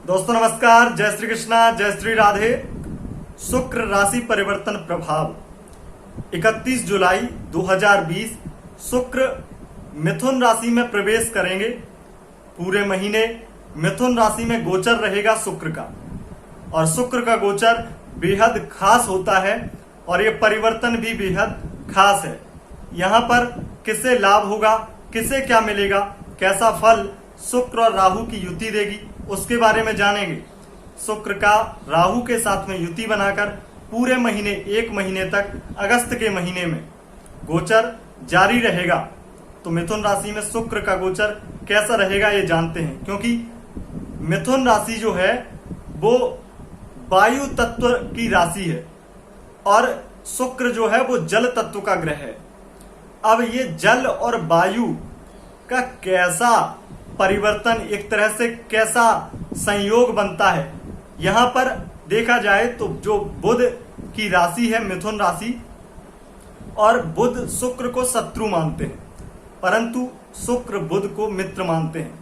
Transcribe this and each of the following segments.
दोस्तों नमस्कार, जय श्री कृष्णा, जय श्री राधे। शुक्र राशि परिवर्तन प्रभाव 31 जुलाई 2020 शुक्र मिथुन राशि में प्रवेश करेंगे। पूरे महीने मिथुन राशि में गोचर रहेगा शुक्र का, और शुक्र का गोचर बेहद खास होता है और ये परिवर्तन भी बेहद खास है। यहाँ पर किसे लाभ होगा, किसे क्या मिलेगा, कैसा फल शुक्र और राहु की युति देगी, उसके बारे में जानेंगे। शुक्र का राहु के साथ में युति बनाकर पूरे महीने, एक महीने तक अगस्त के महीने में गोचर जारी रहेगा। तो मिथुन राशि में शुक्र का गोचर कैसा रहेगा ये जानते हैं, क्योंकि मिथुन राशि जो है वो वायु तत्व की राशि है और शुक्र जो है वो जल तत्व का ग्रह है। अब ये जल और वायु का कैसा परिवर्तन, एक तरह से कैसा संयोग बनता है, यहां पर देखा जाए तो जो बुध की राशि है मिथुन राशि, और बुध शुक्र को शत्रु मानते हैं परंतु शुक्र बुध को मित्र मानते हैं।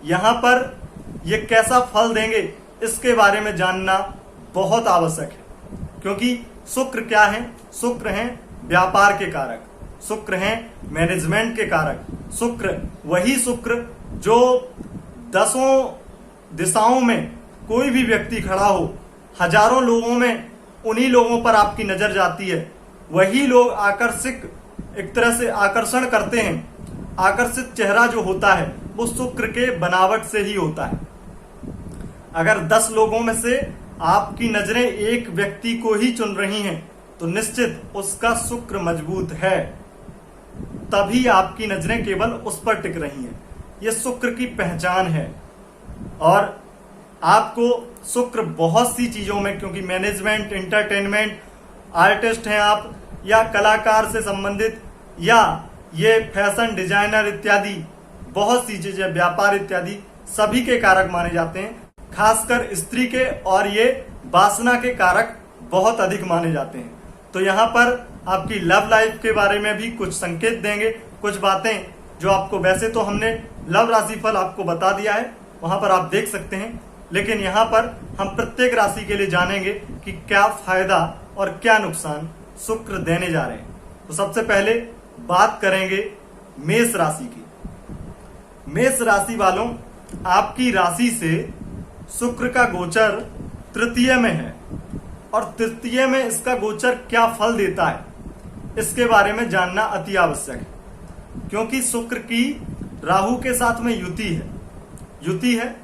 यहां पर ये कैसा फल देंगे इसके बारे में जानना बहुत आवश्यक है, क्योंकि शुक्र क्या है? शुक्र हैं व्यापार के कारक, शुक्र हैं मैनेजमेंट के कारक। शुक्र वही शुक्र जो 10 दिशाओं में कोई भी व्यक्ति खड़ा हो, हजारों लोगों में उन्हीं लोगों पर आपकी नजर जाती है, वही लोग आकर्षक, एक तरह से आकर्षण करते हैं। आकर्षित चेहरा जो होता है वो शुक्र के बनावट से ही होता है। अगर 10 लोगों में से आपकी नजरें एक व्यक्ति को ही चुन रही हैं तो निश्चित उसका शुक्र मजबूत है, तभी आपकी नजरें केवल उस पर टिक रही हैं। यह शुक्र की पहचान है। और आपको शुक्र बहुत सी चीजों में, क्योंकि मैनेजमेंट, एंटरटेनमेंट, आर्टिस्ट हैं आप, या कलाकार से संबंधित, या ये फैशन डिजाइनर इत्यादि बहुत सी चीजें, व्यापार इत्यादि सभी के कारक माने जाते हैं। खासकर स्त्री के और ये वासना के कारक बहुत अधिक माने जाते हैं। तो यहाँ पर आपकी लव लाइफ के बारे में भी कुछ संकेत देंगे, कुछ बातें जो आपको, वैसे तो हमने लव राशि फल आपको बता दिया है, वहां पर आप देख सकते हैं, लेकिन यहाँ पर हम प्रत्येक राशि के लिए जानेंगे कि क्या फायदा और क्या नुकसान शुक्र देने जा रहे हैं। तो सबसे पहले बात करेंगे मेष राशि की। मेष राशि वालों, आपकी राशि से शुक्र का गोचर तृतीय में है, और तृतीय में इसका गोचर क्या फल देता है इसके बारे में जानना अति आवश्यक है, क्योंकि शुक्र की राहु के साथ में युति है।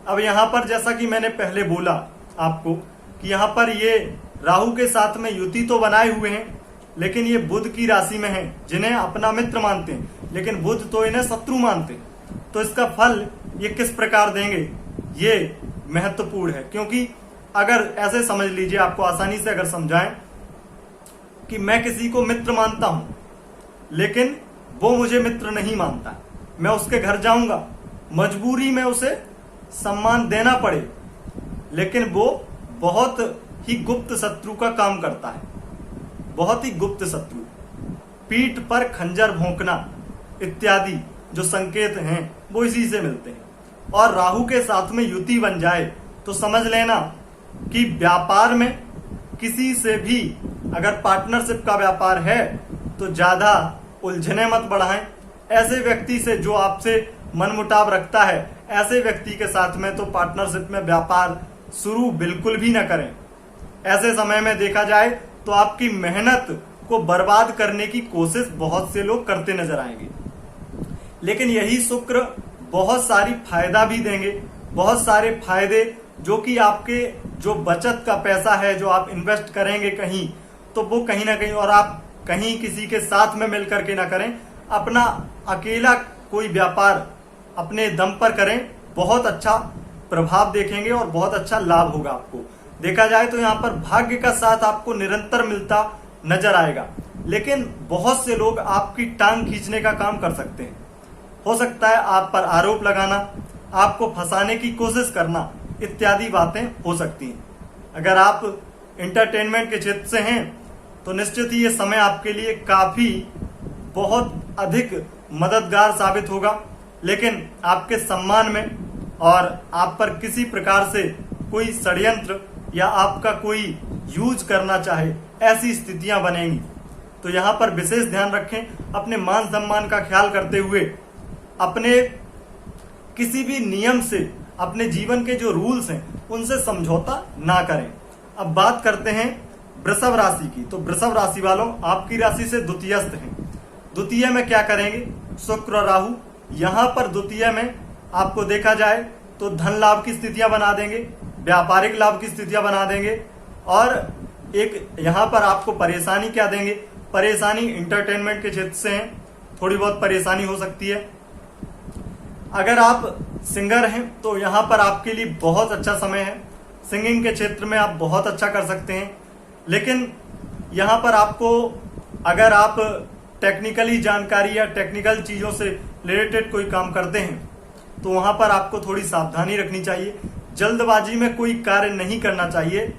अब यहां पर जैसा कि मैंने पहले बोला आपको कि यहां पर ये राहु के साथ में युति तो बनाए हुए हैं, लेकिन ये बुध की राशि में है, जिन्हें अपना मित्र मानते हैं, लेकिन बुध तो इन्हें शत्रु मानते हैं। तो इसका फल ये किस प्रकार देंगे ये महत्वपूर्ण है, क्योंकि अगर ऐसे समझ लीजिए, आपको आसानी से अगर समझाएं कि मैं किसी को मित्र मानता हूं लेकिन वो मुझे मित्र नहीं मानता, मैं उसके घर जाऊंगा, मजबूरी में उसे सम्मान देना पड़े, लेकिन वो बहुत ही गुप्त शत्रु का काम करता है, बहुत ही गुप्त शत्रु। पीठ पर खंजर भोंकना इत्यादि जो संकेत हैं वो इसी से मिलते हैं। और राहु के साथ में युति बन जाए तो समझ लेना कि व्यापार में किसी से भी, अगर पार्टनरशिप का व्यापार है तो ज्यादा उलझने मत बढ़ाएं। ऐसे व्यक्ति से जो आपसे मनमुटाव रखता है, ऐसे व्यक्ति के साथ में तो पार्टनरशिप में व्यापार शुरू बिल्कुल भी न करें। ऐसे समय में देखा जाए तो आपकी मेहनत को बर्बाद करने की कोशिश बहुत से लोग करते नजर आएंगे, लेकिन यही शुक्र बहुत सारी फायदा भी देंगे, बहुत सारे फायदे, जो कि आपके जो बचत का पैसा है जो आप इन्वेस्ट करेंगे कहीं, तो वो कहीं ना कहीं, और आप कहीं किसी के साथ में मिल करके ना करें, अपना अकेला कोई व्यापार अपने दम पर करें, बहुत अच्छा प्रभाव देखेंगे और बहुत अच्छा लाभ होगा आपको। देखा जाए तो यहाँ पर भाग्य का साथ आपको निरंतर मिलता नजर आएगा, लेकिन बहुत से लोग आपकी टांग खींचने का काम कर सकते हैं। हो सकता है आप पर आरोप लगाना, आपको फंसाने की कोशिश करना इत्यादि बातें हो सकती हैं। अगर आप एंटरटेनमेंट के क्षेत्र से हैं तो निश्चित ही ये समय आपके लिए काफी बहुत अधिक मददगार साबित होगा, लेकिन आपके सम्मान में, और आप पर किसी प्रकार से कोई षड्यंत्र या आपका कोई यूज करना चाहे, ऐसी स्थितियां बनेंगी। तो यहाँ पर विशेष ध्यान रखें, अपने मान सम्मान का ख्याल करते हुए अपने किसी भी नियम से, अपने जीवन के जो रूल्स हैं उनसे समझौता ना करें। अब बात करते हैं वृषभ राशि की। तो वृषभ राशि वालों, आपकी राशि से द्वितीयस्थ हैं। द्वितीय में क्या करेंगे? शुक्र और राहु। यहाँ पर द्वितीय में आपको देखा जाए तो धन लाभ की स्थितियां बना देंगे, व्यापारिक लाभ की स्थितियां बना देंगे, और एक यहाँ पर आपको परेशानी क्या देंगे? परेशानी इंटरटेनमेंट के क्षेत्र से है, थोड़ी बहुत परेशानी हो सकती है। अगर आप सिंगर हैं तो यहाँ पर आपके लिए बहुत अच्छा समय है, सिंगिंग के क्षेत्र में आप बहुत अच्छा कर सकते हैं। लेकिन यहाँ पर आपको, अगर आप टेक्निकली जानकारी या टेक्निकल चीजों से रिलेटेड कोई काम करते हैं तो वहां पर आपको थोड़ी सावधानी रखनी चाहिए। जल्दबाजी में कोई कार्य नहीं करना चाहिए,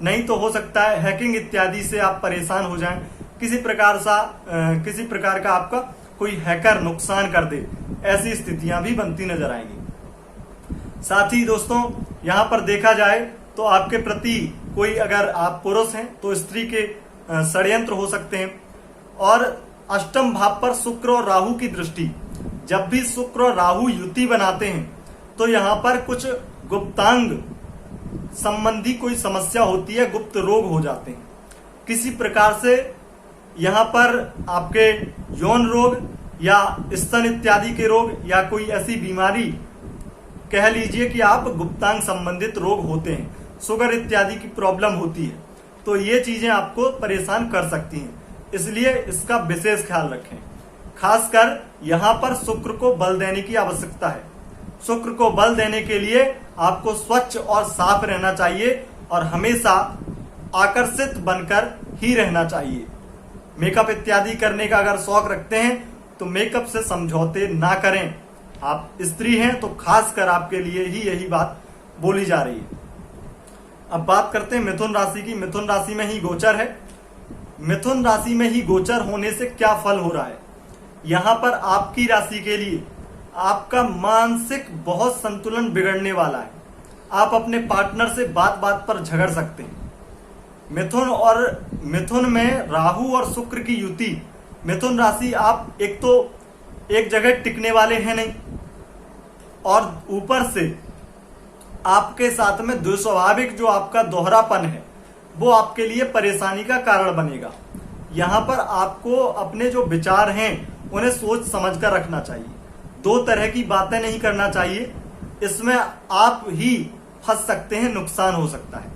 नहीं तो हो सकता है हैकिंग इत्यादि से आप परेशान हो जाएं, किसी प्रकार का आपका कोई हैकर नुकसान कर दे, ऐसी स्थितियां भी बनती नजर आएंगी। साथ ही दोस्तों, यहाँ पर देखा जाए तो आपके प्रति कोई, अगर आप पुरुष हैं तो स्त्री के षड्यंत्र हो सकते हैं। और अष्टम भाव पर शुक्र और राहु की दृष्टि, जब भी शुक्र और राहु युति बनाते हैं तो यहाँ पर कुछ गुप्तांग संबंधी कोई समस्या होती है, गुप्त रोग हो जाते हैं। किसी प्रकार से यहाँ पर आपके यौन रोग या स्तन इत्यादि के रोग या कोई ऐसी बीमारी, कह लीजिए कि आप गुप्तांग संबंधित रोग होते हैं, शुगर इत्यादि की प्रॉब्लम होती है, तो ये चीजें आपको परेशान कर सकती हैं। इसलिए इसका विशेष ख्याल रखें। खासकर यहाँ पर शुक्र को बल देने की आवश्यकता है। शुक्र को बल देने के लिए आपको स्वच्छ और साफ रहना चाहिए और हमेशा आकर्षित बनकर ही रहना चाहिए। मेकअप इत्यादि करने का अगर शौक रखते हैं तो मेकअप से समझौते ना करें। आप स्त्री हैं तो खासकर आपके लिए ही यही बात बोली जा रही है। अब बात करते हैं मिथुन राशि की। मिथुन राशि में ही गोचर है। मिथुन राशि में ही गोचर होने से क्या फल हो रहा है? यहाँ पर आपकी राशि के लिए आपका मानसिक बहुत संतुलन बिगड़ने वाला है। आप अपने पार्टनर से बात बात पर झगड़ सकते हैं। मिथुन में राहु और शुक्र की युति, मिथुन राशि, आप एक तो एक जगह टिकने वाले हैं नहीं, और ऊपर से आपके साथ में दुस्वाभाविक जो आपका दोहरापन है वो आपके लिए परेशानी का कारण बनेगा। यहाँ पर आपको अपने जो विचार हैं उन्हें सोच समझ कर रखना चाहिए। दो तरह की बातें नहीं करना चाहिए, इसमें आप ही फंस सकते हैं, नुकसान हो सकता है।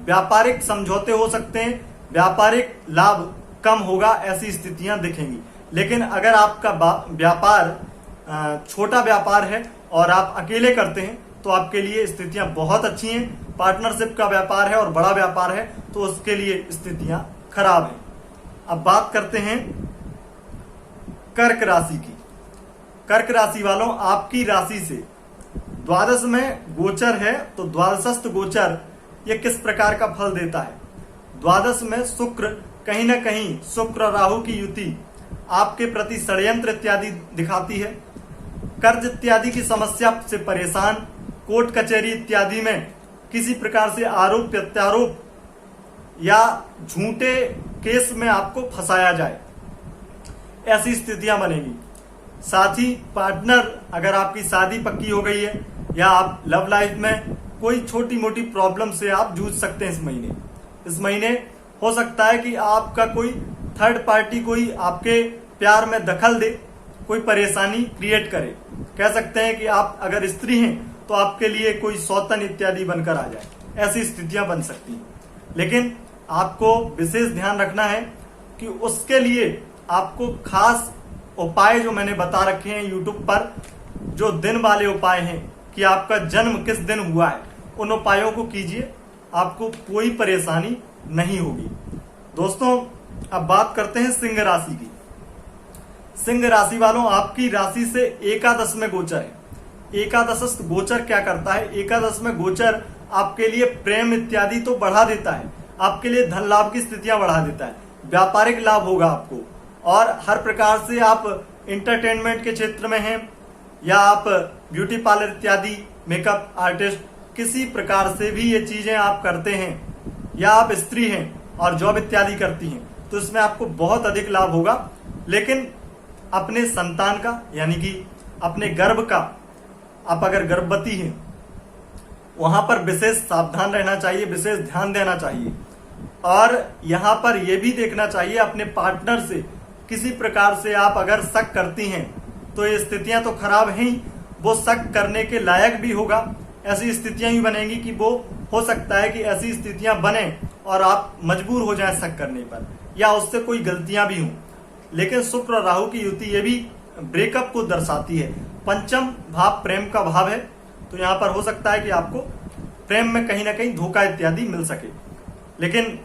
व्यापारिक समझौते हो सकते हैं, व्यापारिक लाभ कम होगा, ऐसी स्थितियां दिखेंगी। लेकिन अगर आपका व्यापार छोटा व्यापार है और आप अकेले करते हैं तो आपके लिए स्थितियां बहुत अच्छी हैं। पार्टनरशिप का व्यापार है और बड़ा व्यापार है तो उसके लिए स्थितियां खराब हैं। अब बात करते हैं कर्क राशि की। कर्क राशि वालों, आपकी राशि से द्वादश में गोचर है, तो द्वादशस्थ गोचर ये किस प्रकार का फल देता है? द्वादश में शुक्र, कहीं ना कहीं शुक्र राहु की युति आपके प्रति षड्यंत्र इत्यादि दिखाती है। कर्ज इत्यादि की समस्या से परेशान, कोर्ट कचहरी इत्यादि में किसी प्रकार से आरोप प्रत्यारोप या झूठे केस में आपको फंसाया जाए, ऐसी स्थितियां बनेगी। साथ ही पार्टनर, अगर आपकी शादी पक्की हो गई है या आप लव लाइफ में कोई छोटी मोटी प्रॉब्लम से आप जूझ सकते हैं इस महीने हो सकता है कि आपका कोई थर्ड पार्टी कोई आपके प्यार में दखल दे, कोई परेशानी क्रिएट करे। कह सकते हैं कि आप अगर स्त्री हैं तो आपके लिए कोई सौतन इत्यादि बनकर आ जाए, ऐसी स्थितियां बन सकती हैं। लेकिन आपको विशेष ध्यान रखना है कि उसके लिए आपको खास उपाय जो मैंने बता रखे हैं यूट्यूब पर, जो दिन वाले उपाय हैं कि आपका जन्म किस दिन हुआ है, उन उपायों को कीजिए, आपको कोई परेशानी नहीं होगी। दोस्तों, अब बात करते हैं सिंह राशि की। सिंह राशि वालों, आपकी राशि से एकादश में गोचर है। एकादशस्थ गोचर क्या करता है? एकादश में गोचर आपके लिए प्रेम इत्यादि तो बढ़ा देता है, आपके लिए धन लाभ की स्थितियां बढ़ा देता है, व्यापारिक लाभ होगा आपको, और हर प्रकार से आप इंटरटेनमेंट के क्षेत्र में हैं या आप ब्यूटी पार्लर इत्यादि मेकअप आर्टिस्ट, किसी प्रकार से भी ये चीजें आप करते हैं या आप स्त्री हैं और जॉब इत्यादि करती हैं, तो इसमें आपको बहुत अधिक लाभ होगा। लेकिन अपने संतान का यानी कि अपने गर्भ का, आप अगर गर्भवती हैं वहां पर विशेष सावधान रहना चाहिए, विशेष ध्यान देना चाहिए। और यहां पर यह भी देखना चाहिए अपने पार्टनर से किसी प्रकार से आप अगर शक करती हैं तो ये स्थितियां तो खराब हैं ही, वो शक करने के लायक भी होगा। ऐसी स्थितियां भी बनेंगी कि वो हो सकता है कि ऐसी स्थितियां बने और आप मजबूर हो जाएं शक करने पर, या उससे कोई गलतियां भी हों। लेकिन शुक्र और राहु की युति ये भी ब्रेकअप को दर्शाती है। पंचम भाव प्रेम का भाव है, तो यहाँ पर हो सकता है कि आपको प्रेम में कहीं ना कहीं धोखा इत्यादि मिल सके। लेकिन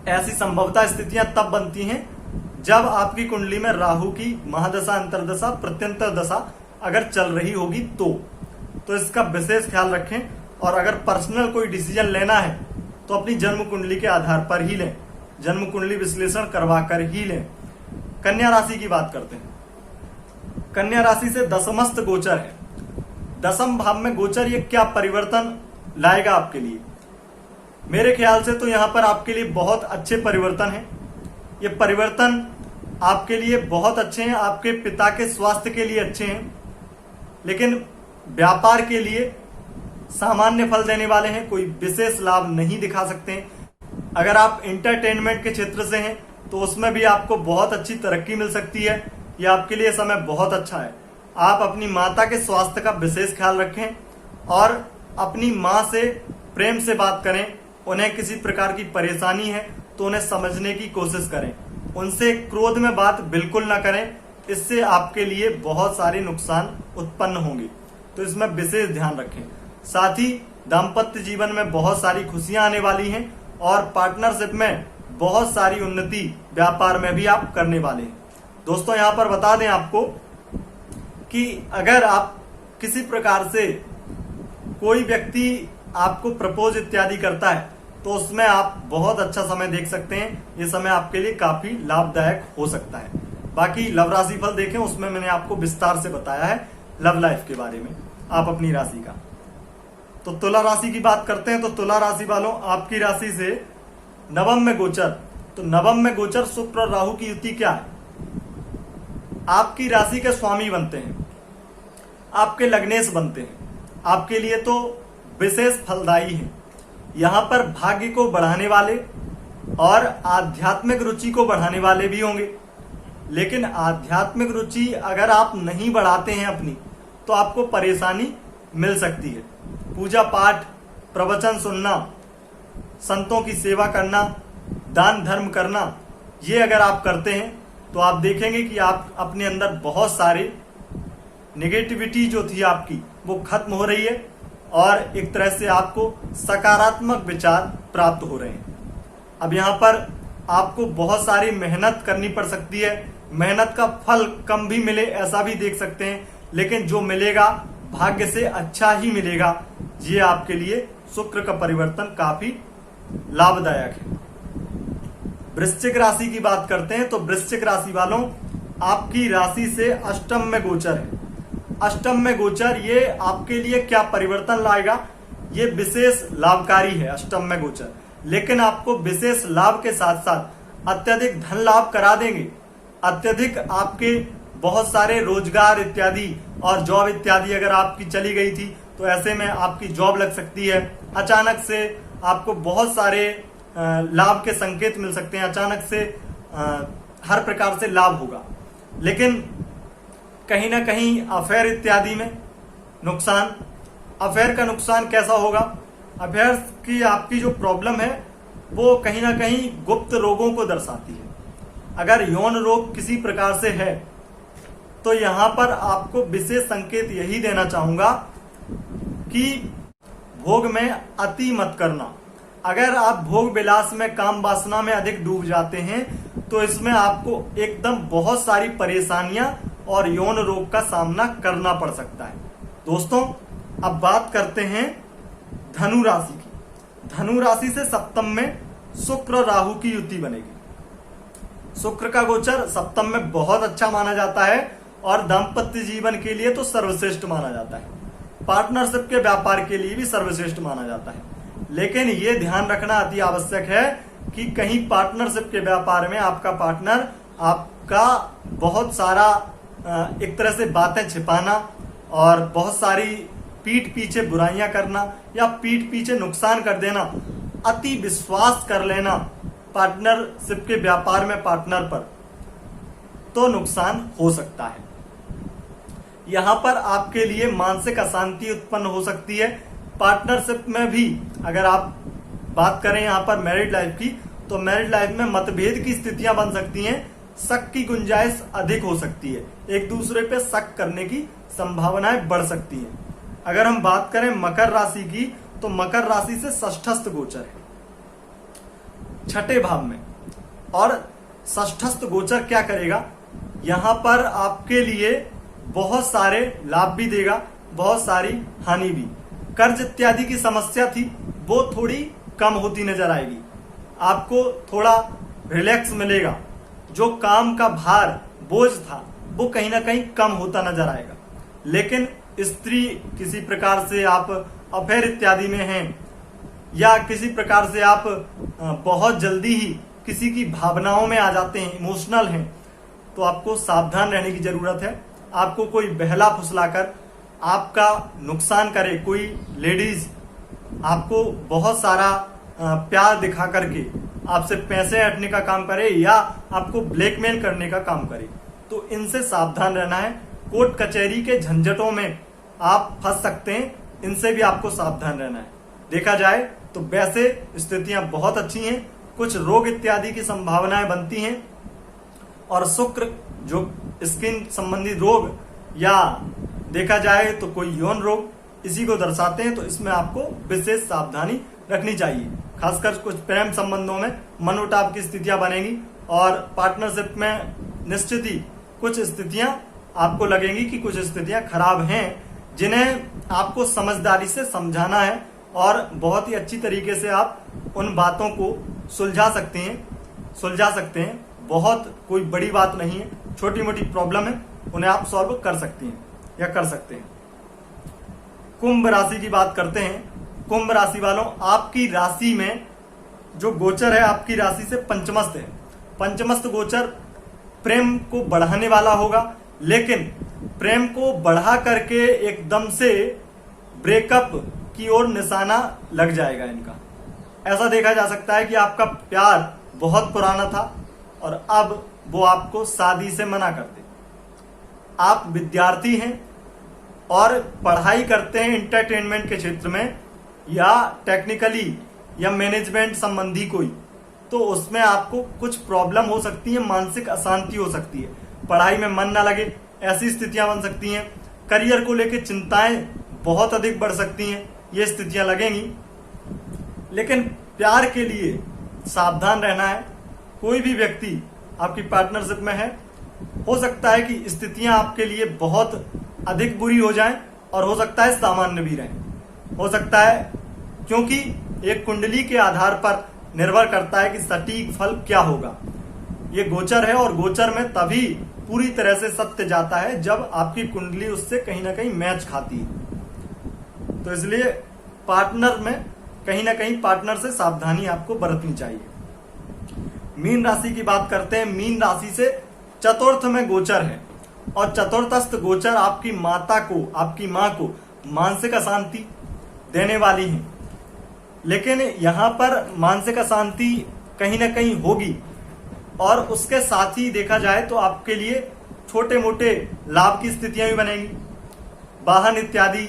ऐसी संभवतः स्थितियां तब बनती हैं जब आपकी कुंडली में राहु की महादशा, अंतरदशा, प्रत्यंतर दशा अगर चल रही होगी तो इसका विशेष ख्याल रखें। और अगर पर्सनल कोई डिसीजन लेना है तो अपनी जन्म कुंडली के आधार पर ही लें, जन्म कुंडली विश्लेषण करवा कर ही लें। कन्या राशि की बात करते हैं। कन्या राशि से दशमस्त गोचर है। दशम भाव में गोचर ये क्या परिवर्तन लाएगा आपके लिए? मेरे ख्याल से तो यहां पर आपके लिए बहुत अच्छे परिवर्तन हैं। ये परिवर्तन आपके लिए बहुत अच्छे हैं, आपके पिता के स्वास्थ्य के लिए अच्छे हैं, लेकिन व्यापार के लिए सामान्य फल देने वाले हैं, कोई विशेष लाभ नहीं दिखा सकते हैं। अगर आप एंटरटेनमेंट के क्षेत्र से हैं तो उसमें भी आपको बहुत अच्छी तरक्की मिल सकती है। ये आपके लिए समय बहुत अच्छा है। आप अपनी माता के स्वास्थ्य का विशेष ख्याल रखें और अपनी माँ से प्रेम से बात करें। उन्हें किसी प्रकार की परेशानी है तो उन्हें समझने की कोशिश करें। उनसे क्रोध में बात बिल्कुल ना करें, इससे आपके लिए बहुत सारे नुकसान उत्पन्न होंगे, तो इसमें विशेष ध्यान रखें। साथ ही दाम्पत्य जीवन में बहुत सारी खुशियां आने वाली हैं और पार्टनरशिप में बहुत सारी उन्नति व्यापार में भी आप करने वाले हैं। दोस्तों, यहां पर बता दें आपको कि अगर आप किसी प्रकार से कोई व्यक्ति आपको प्रपोज इत्यादि करता है तो उसमें आप बहुत अच्छा समय देख सकते हैं। ये समय आपके लिए काफी लाभदायक हो सकता है। बाकी लव राशि फल देखें, उसमें मैंने आपको विस्तार से बताया है लव लाइफ के बारे में, आप अपनी राशि का। तो तुला राशि की बात करते हैं। तो तुला राशि वालों, आपकी राशि से नवम में गोचर, तो नवम में गोचर शुक्र और राहु की युति क्या है? आपकी राशि के स्वामी बनते हैं, आपके लग्नेश बनते हैं, आपके लिए तो विशेष फलदायी है। यहां पर भाग्य को बढ़ाने वाले और आध्यात्मिक रुचि को बढ़ाने वाले भी होंगे। लेकिन आध्यात्मिक रुचि अगर आप नहीं बढ़ाते हैं अपनी, तो आपको परेशानी मिल सकती है। पूजा पाठ, प्रवचन सुनना, संतों की सेवा करना, दान धर्म करना, ये अगर आप करते हैं तो आप देखेंगे कि आप अपने अंदर बहुत सारे नेगेटिविटी जो थी आपकी वो खत्म हो रही है और एक तरह से आपको सकारात्मक विचार प्राप्त हो रहे हैं। अब यहाँ पर आपको बहुत सारी मेहनत करनी पड़ सकती है, मेहनत का फल कम भी मिले ऐसा भी देख सकते हैं, लेकिन जो मिलेगा भाग्य से अच्छा ही मिलेगा। ये आपके लिए शुक्र का परिवर्तन काफी लाभदायक है। वृश्चिक राशि की बात करते हैं। तो वृश्चिक राशि वालों, आपकी राशि से अष्टम में गोचर है। अष्टम में गोचर ये आपके लिए क्या परिवर्तन लाएगा? ये विशेष लाभकारी है अष्टम में गोचर, लेकिन आपको विशेष लाभ के साथ साथ अत्यधिक धन लाभ करा देंगे। अत्यधिक आपके बहुत सारे रोजगार इत्यादि और जॉब इत्यादि अगर आपकी चली गई थी तो ऐसे में आपकी जॉब लग सकती है। अचानक से आपको बहुत सारे लाभ के संकेत मिल सकते हैं। अचानक से हर प्रकार से लाभ होगा, लेकिन कहीं ना कहीं अफेयर इत्यादि में नुकसान। अफेयर का नुकसान कैसा होगा? अफेयर की आपकी जो प्रॉब्लम है वो कहीं ना कहीं गुप्त रोगों को दर्शाती है। अगर यौन रोग किसी प्रकार से है तो यहां पर आपको विशेष संकेत यही देना चाहूंगा कि भोग में अति मत करना। अगर आप भोग विलास में, काम वासना में अधिक डूब जाते हैं तो इसमें आपको एकदम बहुत सारी परेशानियां और यौन रोग का सामना करना पड़ सकता है। दोस्तों, अब बात करते हैं धनु राशि की। धनु राशि से सप्तम में शुक्र राहु की युति बनेगी। शुक्र का गोचर सप्तम में बहुत अच्छा माना जाता है और दाम्पत्य जीवन के लिए तो सर्वश्रेष्ठ माना जाता है। पार्टनरशिप के व्यापार के लिए भी सर्वश्रेष्ठ माना जाता है। लेकिन ये ध्यान रखना अति आवश्यक है कि कहीं पार्टनरशिप के व्यापार में आपका पार्टनर आपका बहुत सारा एक तरह से बातें छिपाना और बहुत सारी पीठ पीछे बुराइयां करना या पीठ पीछे नुकसान कर देना, अति विश्वास कर लेना पार्टनरशिप के व्यापार में पार्टनर पर, तो नुकसान हो सकता है। यहां पर आपके लिए मानसिक अशांति उत्पन्न हो सकती है। पार्टनरशिप में भी अगर आप बात करें यहां पर मैरिड लाइफ की, तो मैरिड लाइफ में मतभेद की स्थितियां बन सकती हैं, शक की गुंजाइश अधिक हो सकती है, एक दूसरे पे शक करने की संभावनाएं बढ़ सकती हैं। अगर हम बात करें मकर राशि की, तो मकर राशि से षष्ठस्थ गोचर है छठे भाव में, और षष्ठस्थ गोचर क्या करेगा, यहां पर आपके लिए बहुत सारे लाभ भी देगा, बहुत सारी हानि भी। कर्ज इत्यादि की समस्या थी वो थोड़ी कम होती नजर आएगी, आपको थोड़ा रिलैक्स मिलेगा, जो काम का भार बोझ था वो कहीं ना कहीं कम होता नजर आएगा। लेकिन स्त्री किसी प्रकार से आप अफेयर इत्यादि में हैं या किसी प्रकार से आप बहुत जल्दी ही किसी की भावनाओं में आ जाते हैं, इमोशनल हैं, तो आपको सावधान रहने की जरूरत है। आपको कोई बहला फुसलाकर आपका नुकसान करे, कोई लेडीज आपको बहुत सारा प्यार दिखा करके आपसे पैसे हटने का काम करे या आपको ब्लैकमेल करने का काम करे, तो इनसे सावधान रहना है। कोर्ट कचहरी के झंझटों में आप फंस सकते हैं, इनसे भी आपको सावधान रहना है। देखा जाए तो वैसे स्थितियां बहुत अच्छी हैं, कुछ रोग इत्यादि की संभावनाएं बनती हैं, और शुक्र जो स्किन संबंधी रोग या देखा जाए तो कोई यौन रोग इसी को दर्शाते हैं, तो इसमें आपको विशेष सावधानी रखनी चाहिए। खासकर कुछ प्रेम संबंधों में मनमुटाव की स्थितियां बनेंगी और पार्टनरशिप में निश्चित ही कुछ स्थितियां आपको लगेंगी कि कुछ स्थितियां खराब हैं, जिन्हें आपको समझदारी से समझाना है और बहुत ही अच्छी तरीके से आप उन बातों को सुलझा सकते हैं। बहुत कोई बड़ी बात नहीं है, छोटी मोटी प्रॉब्लम है, उन्हें आप सॉल्व कर सकती हैं या कर सकते हैं। कुंभ राशि की बात करते हैं। कुंभ राशि वालों, आपकी राशि में जो गोचर है आपकी राशि से पंचमस्थ है। पंचमस्थ गोचर प्रेम को बढ़ाने वाला होगा, लेकिन प्रेम को बढ़ा करके एकदम से ब्रेकअप की ओर निशाना लग जाएगा इनका। ऐसा देखा जा सकता है कि आपका प्यार बहुत पुराना था और अब वो आपको शादी से मना कर दे। आप विद्यार्थी हैं और पढ़ाई करते हैं एंटरटेनमेंट के क्षेत्र में या टेक्निकली या मैनेजमेंट संबंधी कोई, तो उसमें आपको कुछ प्रॉब्लम हो सकती है, मानसिक अशांति हो सकती है, पढ़ाई में मन ना लगे, ऐसी स्थितियां बन सकती हैं। करियर को लेकर चिंताएं बहुत अधिक बढ़ सकती हैं, ये स्थितियां लगेंगी। लेकिन प्यार के लिए सावधान रहना है। कोई भी व्यक्ति आपकी पार्टनरशिप में है, हो सकता है कि स्थितियां आपके लिए बहुत अधिक बुरी हो जाएं और हो सकता है सामान्य भी रहें। हो सकता है, क्योंकि एक कुंडली के आधार पर निर्भर करता है कि सटीक फल क्या होगा। ये गोचर है और गोचर में तभी पूरी तरह से सत्य जाता है जब आपकी कुंडली उससे कहीं ना कहीं मैच खाती है। तो इसलिए पार्टनर में कहीं ना कहीं पार्टनर से सावधानी आपको बरतनी चाहिए। मीन राशि की बात करते हैं। मीन राशि से चतुर्थ में गोचर है और चतुर्थस्थ गोचर आपकी माता को, आपकी मां को मानसिक अशांति देने वाली है। लेकिन यहां पर मानसिक अशांति कहीं ना कहीं होगी और उसके साथ ही देखा जाए तो आपके लिए छोटे मोटे लाभ की स्थितियां भी बनेंगी। वाहन इत्यादि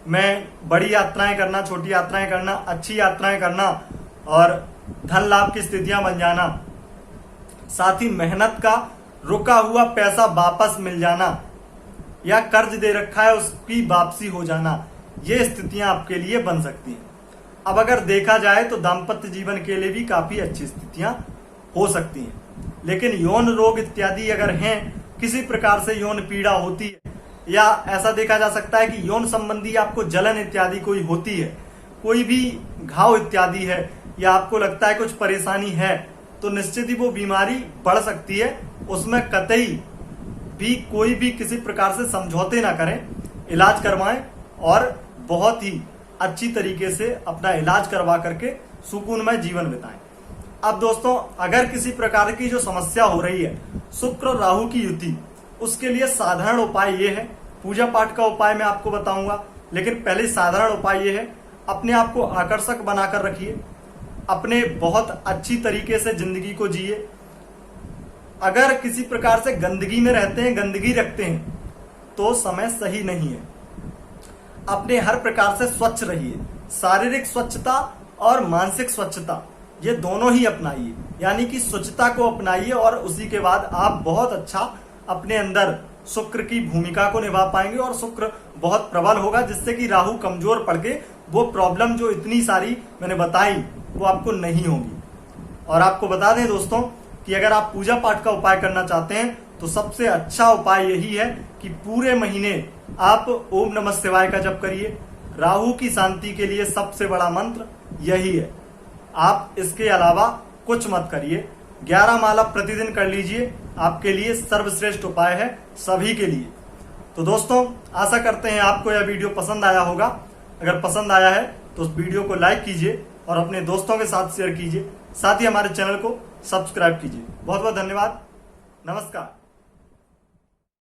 में बड़ी यात्राएं करना, छोटी यात्राएं करना, अच्छी यात्राएं करना और धन लाभ की स्थितियां बन जाना, साथ ही मेहनत का रुका हुआ पैसा वापस मिल जाना या कर्ज दे रखा है उसकी वापसी हो जाना, ये स्थितियां आपके लिए बन सकती हैं। अब अगर देखा जाए तो दाम्पत्य जीवन के लिए भी काफी अच्छी स्थितियां हो सकती हैं। लेकिन यौन रोग इत्यादि अगर हैं, किसी प्रकार से यौन पीड़ा होती है या ऐसा देखा जा सकता है कि यौन संबंधी आपको जलन इत्यादि कोई होती है, कोई भी घाव इत्यादि है या आपको लगता है कुछ परेशानी है, तो निश्चित ही वो बीमारी बढ़ सकती है। उसमें कतई भी कोई भी किसी प्रकार से समझौते ना करें, इलाज करवाएं और बहुत ही अच्छी तरीके से अपना इलाज करवा करके सुकूनमय जीवन बिताएं। अब दोस्तों, अगर किसी प्रकार की जो समस्या हो रही है शुक्र और राहु की युति, उसके लिए साधारण उपाय ये है, पूजा पाठ का उपाय मैं आपको बताऊंगा, लेकिन पहले साधारण उपाय ये है, अपने आप को आकर्षक बनाकर रखिए, अपने बहुत अच्छी तरीके से जिंदगी को जिए। अगर किसी प्रकार से गंदगी में रहते हैं, गंदगी रखते हैं, तो समय सही नहीं है। अपने हर प्रकार से स्वच्छ रहिए, शारीरिक स्वच्छता और मानसिक स्वच्छता ये दोनों ही अपनाइए, यानी कि स्वच्छता को अपनाइए और उसी के बाद आप बहुत अच्छा अपने अंदर शुक्र की भूमिका को निभा पाएंगे और शुक्र बहुत प्रबल होगा, जिससे कि राहु कमजोर पड़ के वो प्रॉब्लम जो इतनी सारी मैंने बताई वो आपको नहीं होगी। और आपको बता दें दोस्तों कि अगर आप पूजा पाठ का उपाय करना चाहते हैं तो सबसे अच्छा उपाय यही है कि पूरे महीने आप ओम नमः शिवाय का जप करिए। राहु की शांति के लिए सबसे बड़ा मंत्र यही है, आप इसके अलावा कुछ मत करिए। 11 माला प्रतिदिन कर लीजिए, आपके लिए सर्वश्रेष्ठ उपाय है सभी के लिए। तो दोस्तों, आशा करते हैं आपको यह वीडियो पसंद आया होगा। अगर पसंद आया है तो उस वीडियो को लाइक कीजिए और अपने दोस्तों के साथ शेयर कीजिए, साथ ही हमारे चैनल को सब्सक्राइब कीजिए। बहुत बहुत धन्यवाद, नमस्कार।